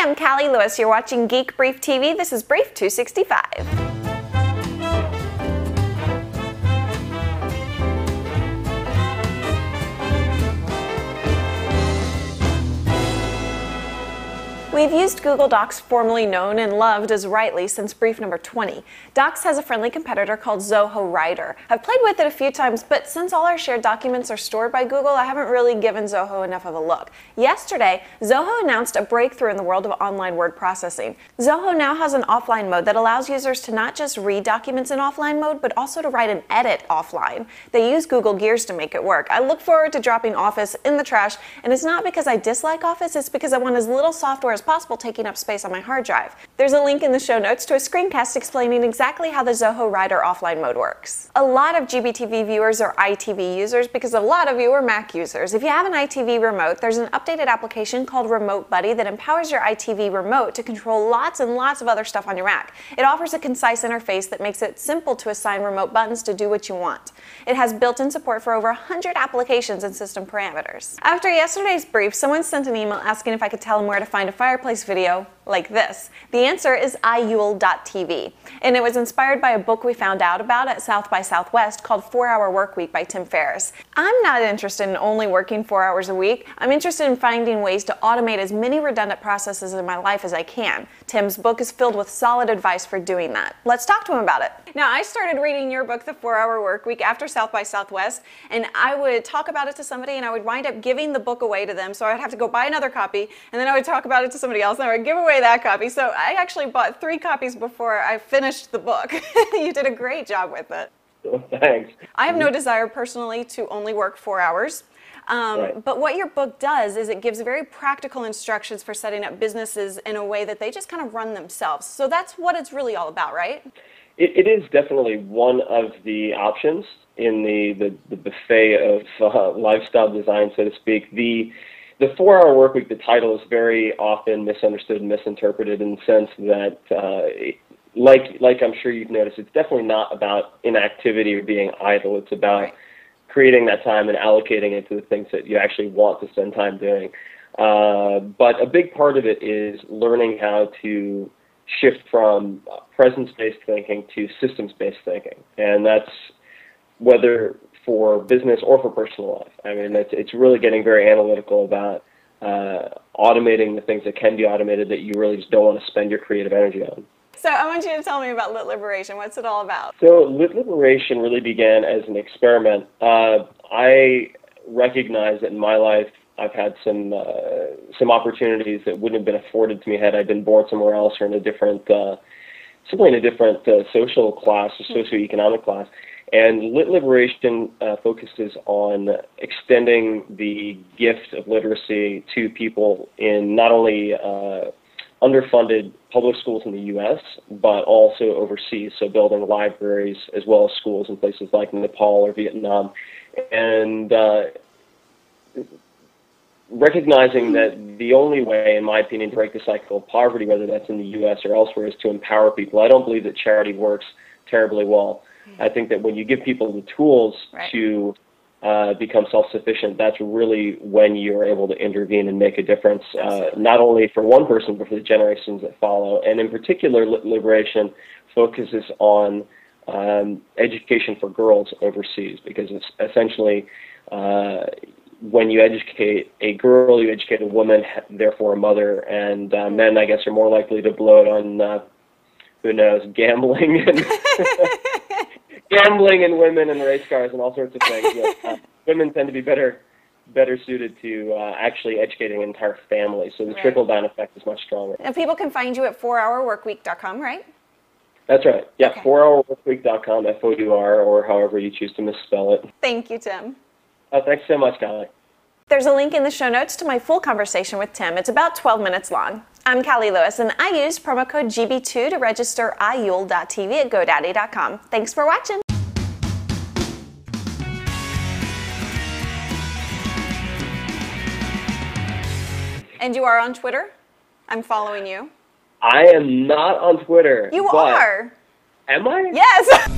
I'm Callie Lewis. You're watching Geek Brief TV. This is Brief 265. We've used Google Docs, formerly known and loved as Writely, since brief number 20. Docs has a friendly competitor called Zoho Writer. I've played with it a few times, but since all our shared documents are stored by Google, I haven't really given Zoho enough of a look. Yesterday, Zoho announced a breakthrough in the world of online word processing. Zoho now has an offline mode that allows users to not just read documents in offline mode, but also to write and edit offline. They use Google Gears to make it work. I look forward to dropping Office in the trash, and it's not because I dislike Office, it's because I want as little software as possible taking up space on my hard drive. There's a link in the show notes to a screencast explaining exactly how the Zoho Writer offline mode works. A lot of GBTV viewers are EyeTV users because a lot of you are Mac users. If you have an EyeTV remote, there's an updated application called Remote Buddy that empowers your EyeTV remote to control lots and lots of other stuff on your Mac. It offers a concise interface that makes it simple to assign remote buttons to do what you want. It has built-in support for over 100 applications and system parameters. After yesterday's brief, someone sent an email asking if I could tell them where to find a fireplace video like this. The answer is iule.tv, and it was inspired by a book we found out about at South by Southwest called 4-Hour Workweek by Tim Ferriss. I'm not interested in only working 4 hours a week. I'm interested in finding ways to automate as many redundant processes in my life as I can. Tim's book is filled with solid advice for doing that. Let's talk to him about it. Now, I started reading your book, The 4-Hour Workweek, after South by Southwest, and I would talk about it to somebody and I would wind up giving the book away to them, so I'd have to go buy another copy, and then I would talk about it to somebody else and I would give away that copy. So I actually bought 3 copies before I finished the book. You did a great job with it. Oh, thanks. I have no desire personally to only work 4 hours. Right. But what your book does is it gives very practical instructions for setting up businesses in a way that they just kind of run themselves. So that's what it's really all about, right? It is definitely one of the options in the buffet of lifestyle design, so to speak. The 4-Hour Workweek, the title is very often misunderstood and misinterpreted in the sense that, like I'm sure you've noticed, it's definitely not about inactivity or being idle. It's about creating that time and allocating it to the things that you actually want to spend time doing. But a big part of it is learning how to shift from presence-based thinking to systems-based thinking, and that's whether for business or for personal life. I mean, it's really getting very analytical about automating the things that can be automated that you really just don't want to spend your creative energy on. So I want you to tell me about Lit Liberation. What's it all about? So Lit Liberation really began as an experiment. I recognize that in my life I've had some opportunities that wouldn't have been afforded to me had I been born somewhere else or in a different, simply in a different social class or socioeconomic class. And Lit Liberation focuses on extending the gift of literacy to people in not only underfunded public schools in the U.S., but also overseas, so building libraries as well as schools in places like Nepal or Vietnam. And recognizing that the only way, in my opinion, to break the cycle of poverty, whether that's in the U.S. or elsewhere, is to empower people. I don't believe that charity works terribly well. I think that when you give people the tools to become self-sufficient, that's really when you're able to intervene and make a difference, not only for one person, but for the generations that follow. And in particular, Lit Liberation focuses on education for girls overseas, because it's essentially when you educate a girl, you educate a woman, therefore a mother, and men, I guess, are more likely to blow it on, who knows, gambling and gambling and women and race cars and all sorts of things. Women tend to be better suited to actually educating an entire family, so the trickle-down effect is much stronger. And people can find you at 4hourworkweek.com, right? That's right. Yeah, 4hourworkweek.com, F-O-U-R, or however you choose to misspell it. Thank you, Tim. Oh, thanks so much, Callie. There's a link in the show notes to my full conversation with Tim. It's about 12 minutes long. I'm Callie Lewis, and I used promo code GB2 to register iule.tv at GoDaddy.com. Thanks for watching. And you are on Twitter? I'm following you. I am not on Twitter. You are. Am I? Yes.